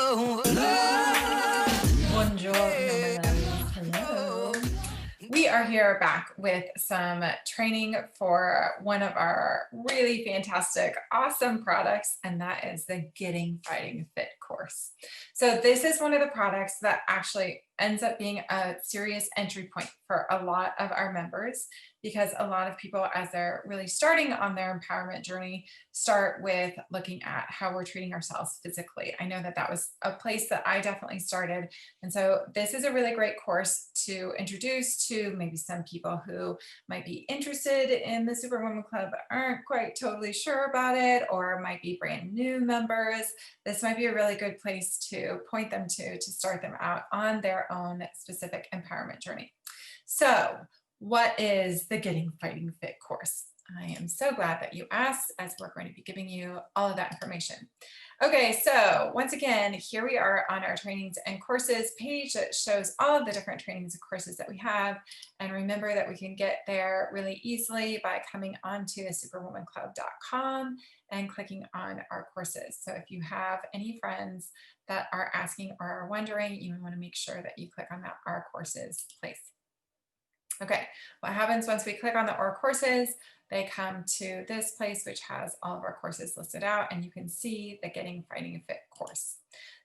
Buongiorno, my loves. Hello. We are here back with some training for one of our really fantastic, awesome products, and that is the Getting Fighting Fit course. So this is one of the products that actually ends up being a serious entry point for a lot of our members, because a lot of people, as they're really starting on their empowerment journey, start with looking at how we're treating ourselves physically. I know that that was a place that I definitely started. And so this is a really great course to introduce to maybe some people who might be interested in the Superwoman Club but aren't quite totally sure about it, or might be brand new members. This might be a really good place to point them to start them out on their own specific empowerment journey. So what is the Getting Fighting Fit course? I am so glad that you asked, as we're going to be giving you all of that information. Okay, so once again, here we are on our trainings and courses page that shows all of the different trainings and courses that we have. And remember that we can get there really easily by coming onto superwomanclub.com and clicking on our courses. So if you have any friends that are asking or are wondering, you want to make sure that you click on that Our Courses place. Okay, what happens once we click on the Our Courses? They come to this place, which has all of our courses listed out, and you can see the Getting Fighting Fit course.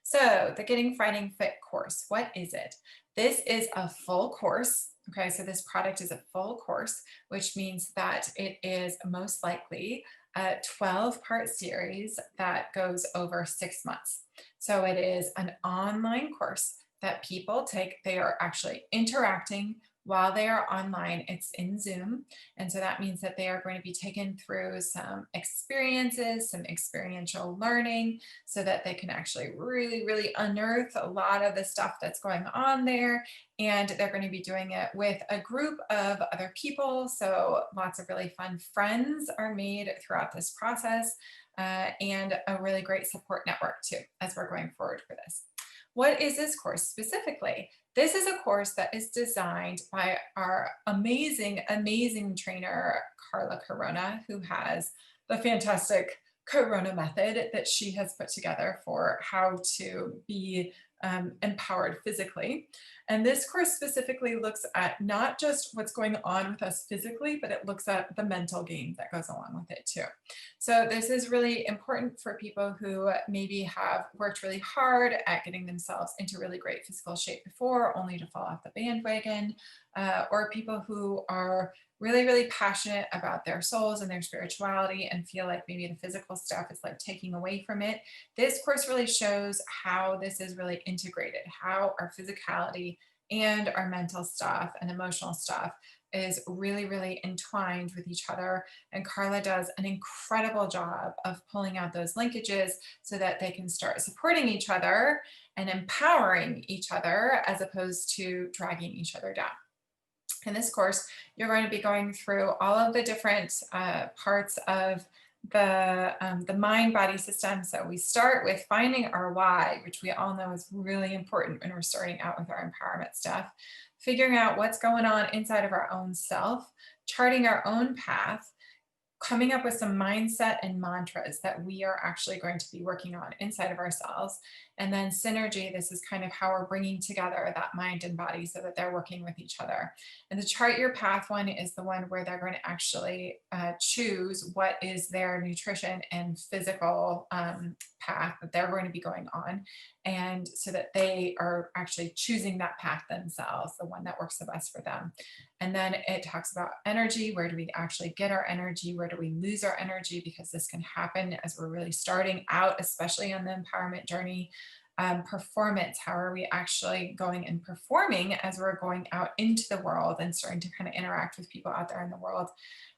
So the Getting Fighting Fit course, what is it? This is a full course. Okay, so this product is a full course, which means that it is most likely a 12-part series that goes over 6 months. So it is an online course that people take. They are actually interacting while they are online. It's in Zoom. And so that means that they are going to be taken through some experiences, some experiential learning, so that they can actually really unearth a lot of the stuff that's going on there. And they're going to be doing it with a group of other people. So lots of really fun friends are made throughout this process, and a really great support network too, as we're going forward for this. What is this course specifically? This is a course that is designed by our amazing trainer, Carla Corona, who has the fantastic Corona method that she has put together for how to be empowered physically. And this course specifically looks at not just what's going on with us physically, but it looks at the mental game that goes along with it too. So this is really important for people who maybe have worked really hard at getting themselves into really great physical shape before, only to fall off the bandwagon, or people who are really passionate about their souls and their spirituality and feel like maybe the physical stuff is like taking away from it. This course really shows how this is really integrated, how our physicality and our mental stuff and emotional stuff is really entwined with each other. And Carla does an incredible job of pulling out those linkages so that they can start supporting each other and empowering each other, as opposed to dragging each other down. In this course, you're going to be going through all of the different parts of the mind-body system. So we start with finding our why, which we all know is really important when we're starting out with our empowerment stuff, figuring out what's going on inside of our own self, charting our own path, coming up with some mindset and mantras that we are actually going to be working on inside of ourselves. And then synergy, this is kind of how we're bringing together that mind and body so that they're working with each other. And the chart your path one is the one where they're going to actually choose what is their nutrition and physical path that they're going to be going on. And so that they are actually choosing that path themselves, the one that works the best for them. And then it talks about energy. Where do we actually get our energy? Where do we lose our energy? Because this can happen as we're really starting out, especially on the empowerment journey. Performance, how are we actually going and performing as we're going out into the world and starting to kind of interact with people out there in the world?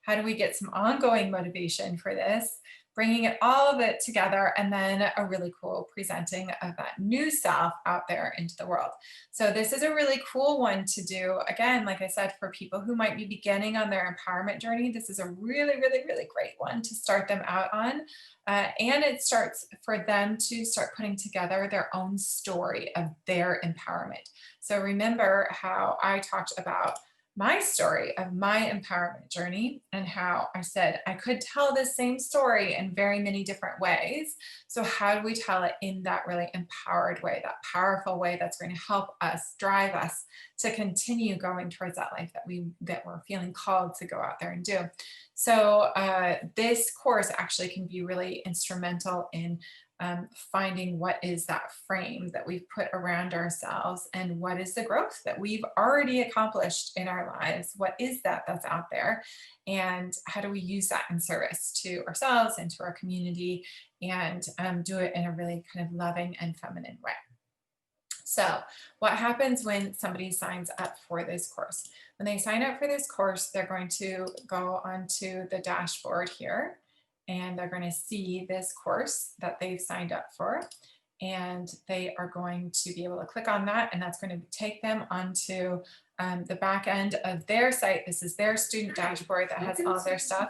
How do we get some ongoing motivation for this? Bringing it all of it together, and then a really cool presenting of that new self out there into the world. So this is a really cool one to do. Again, like I said, for people who might be beginning on their empowerment journey, this is a really great one to start them out on. And it starts for them to start putting together their own story of their empowerment. So remember how I talked about my story of my empowerment journey and how I said I could tell the same story in very many different ways. So, how do we tell it in that really empowered way, that powerful way that's going to help us, drive us to continue going towards that life that we're feeling called to go out there and do? So, this course actually can be really instrumental in finding what is that frame that we've put around ourselves and what is the growth that we've already accomplished in our lives. What is that that's out there? And how do we use that in service to ourselves and to our community and do it in a really kind of loving and feminine way? So, what happens when somebody signs up for this course? When they sign up for this course, they're going to go onto the dashboard here and they're going to see this course that they've signed up for. And they are going to be able to click on that, and that's going to take them onto the back end of their site. This is their student dashboard that has all their stuff.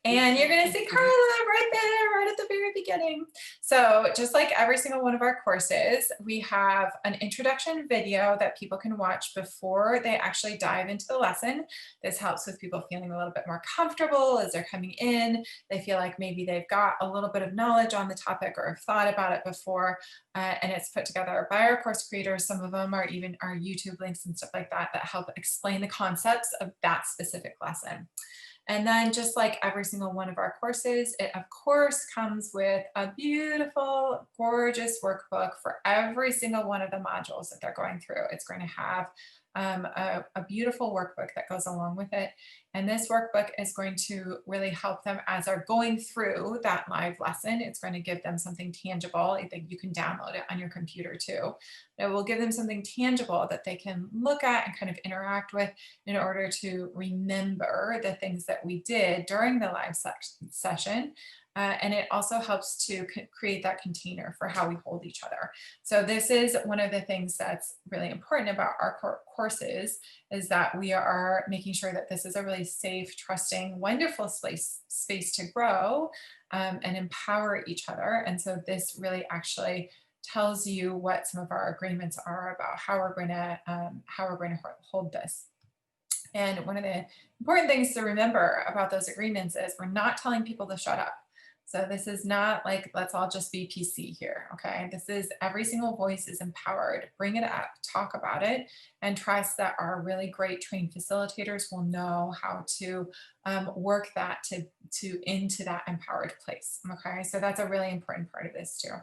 And you're going to see Carla right there, right at the very beginning. So just like every single one of our courses, we have an introduction video that people can watch before they actually dive into the lesson. This helps with people feeling a little bit more comfortable as they're coming in. They feel like maybe they've got a little bit of knowledge on the topic or have thought about it before. And it's put together by our course creators. Some of them are even our YouTube links and stuff like that that help explain the concepts of that specific lesson. And then just like every single one of our courses, it of course comes with a beautiful, gorgeous workbook for every single one of the modules that they're going through. It's going to have a beautiful workbook that goes along with it. And this workbook is going to really help them as they're going through that live lesson. It's going to give them something tangible. I think you can download it on your computer too. It will give them something tangible that they can look at and kind of interact with in order to remember the things that we did during the live session. And it also helps to create that container for how we hold each other. So this is one of the things that's really important about our courses is that we are making sure that this is a really safe, trusting, wonderful space to grow and empower each other. And so this really actually tells you what some of our agreements are about how we're going to hold this. And one of the important things to remember about those agreements is we're not telling people to shut up. So this is not like, let's all just be PC here, okay? This is every single voice is empowered. Bring it up, talk about it, and trust that our really great trained facilitators will know how to work that into that empowered place, okay? So that's a really important part of this too.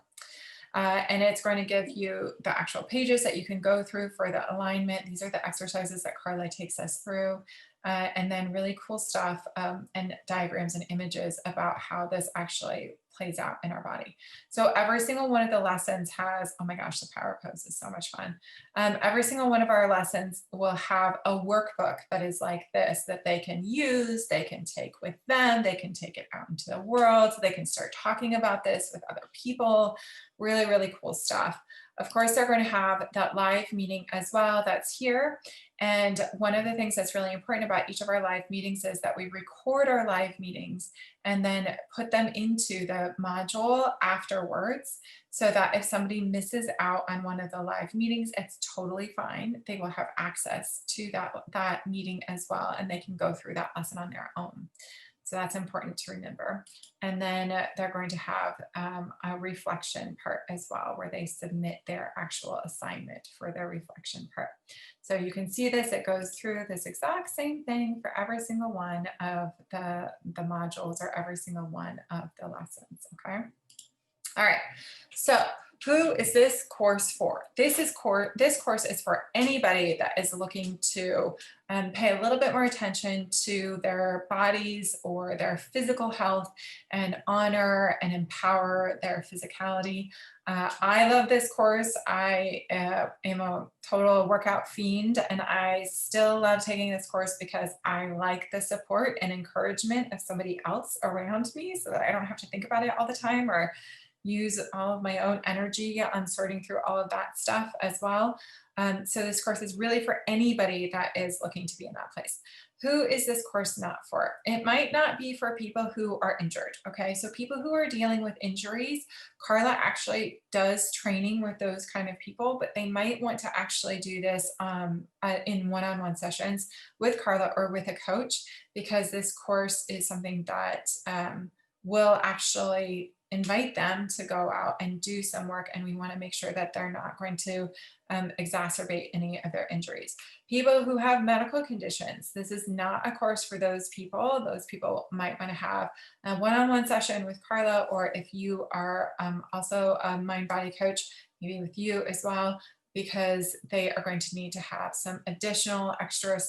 And it's going to give you the actual pages that you can go through for the alignment. These are the exercises that Carla takes us through. And then really cool stuff and diagrams and images about how this actually plays out in our body. So every single one of the lessons has, oh my gosh, the power pose is so much fun. Every single one of our lessons will have a workbook that is like this, that they can use, they can take with them, they can take it out into the world, so they can start talking about this with other people. Really, really cool stuff. Of course, they're going to have that live meeting as well that's here. And one of the things that's really important about each of our live meetings is that we record our live meetings and then put them into the module afterwards so that if somebody misses out on one of the live meetings, it's totally fine. They will have access to that meeting as well, and they can go through that lesson on their own. So that's important to remember. And then they're going to have a reflection part as well, where they submit their actual assignment for their reflection part. So you can see this, it goes through this exact same thing for every single one of the modules or every single one of the lessons, okay? All right, so who is this course for? This course is for anybody that is looking to pay a little bit more attention to their bodies or their physical health and honor and empower their physicality. I love this course. I am a total workout fiend, and I still love taking this course because I like the support and encouragement of somebody else around me so that I don't have to think about it all the time or use all of my own energy on sorting through all of that stuff as well. So this course is really for anybody that is looking to be in that place. who is this course not for? It might not be for people who are injured. Okay. So people who are dealing with injuries, Carla actually does training with those kind of people, but they might want to actually do this in one-on-one sessions with Carla or with a coach, because this course is something that will actually invite them to go out and do some work. And we want to make sure that they're not going to exacerbate any of their injuries. People who have medical conditions, this is not a course for those people. Those people might want to have a one-on-one session with Carla, or if you are also a mind body coach, maybe with you as well, because they are going to need to have some additional extra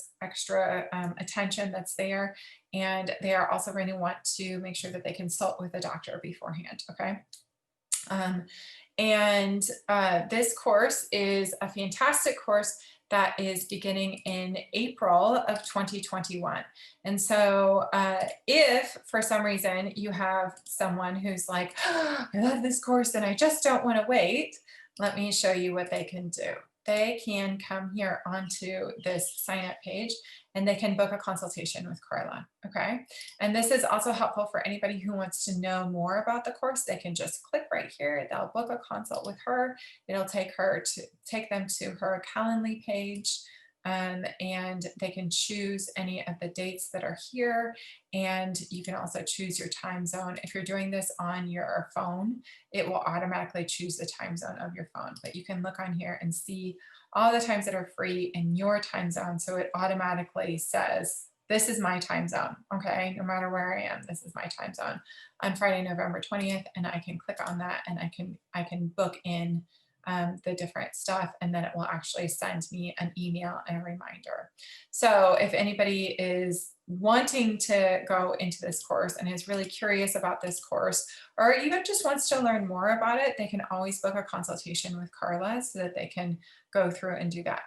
attention that's there. And they are also going to want to make sure that they consult with a doctor beforehand. Okay. This course is a fantastic course that is beginning in April of 2021. And so if for some reason you have someone who's like, oh, I love this course and I just don't want to wait, let me show you what they can do. They can come here onto this sign up page and they can book a consultation with Carla. Okay. And this is also helpful for anybody who wants to know more about the course. They can just click right here. They'll book a consult with her. It'll take them to her Calendly page. And they can choose any of the dates that are here. And you can also choose your time zone. If you're doing this on your phone, it will automatically choose the time zone of your phone. But you can look on here and see all the times that are free in your time zone. So it automatically says, this is my time zone. Okay, no matter where I am, this is my time zone on Friday, November 20th. And I can click on that and I can book in the different stuff, and then it will actually send me an email and a reminder. So if anybody is wanting to go into this course and is really curious about this course, or even just wants to learn more about it, they can always book a consultation with Carla so that they can go through and do that.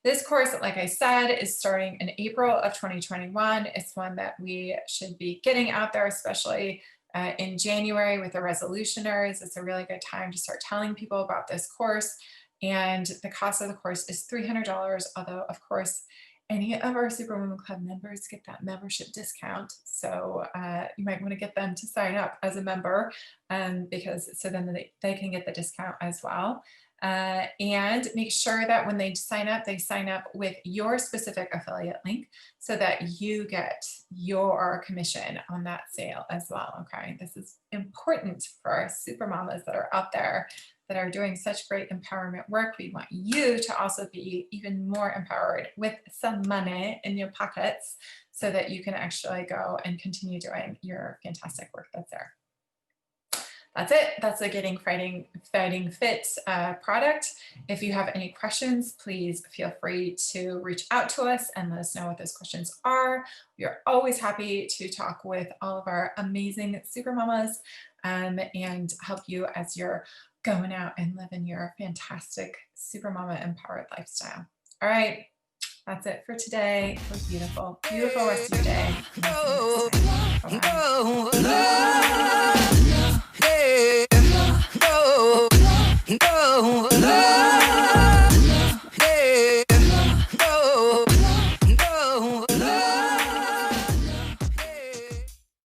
This course, like I said, is starting in April of 2021. It's one that we should be getting out there, especially in January with the resolutionaries. It's a really good time to start telling people about this course. And the cost of the course is $300, although of course, any of our Superwoman Club members get that membership discount. So you might want to get them to sign up as a member because so then they can get the discount as well. And make sure that when they sign up with your specific affiliate link so that you get your commission on that sale as well. Okay, this is important for our super mamas that are out there that are doing such great empowerment work. We want you to also be even more empowered with some money in your pockets so that you can actually go and continue doing your fantastic work that's there. That's it. That's the Getting Fighting Fit product. If you have any questions, please feel free to reach out to us and let us know what those questions are. We are always happy to talk with all of our amazing super mamas and help you as you're going out and living your fantastic super mama empowered lifestyle. All right. That's it for today. It was beautiful, beautiful rest of your day. Bye-bye.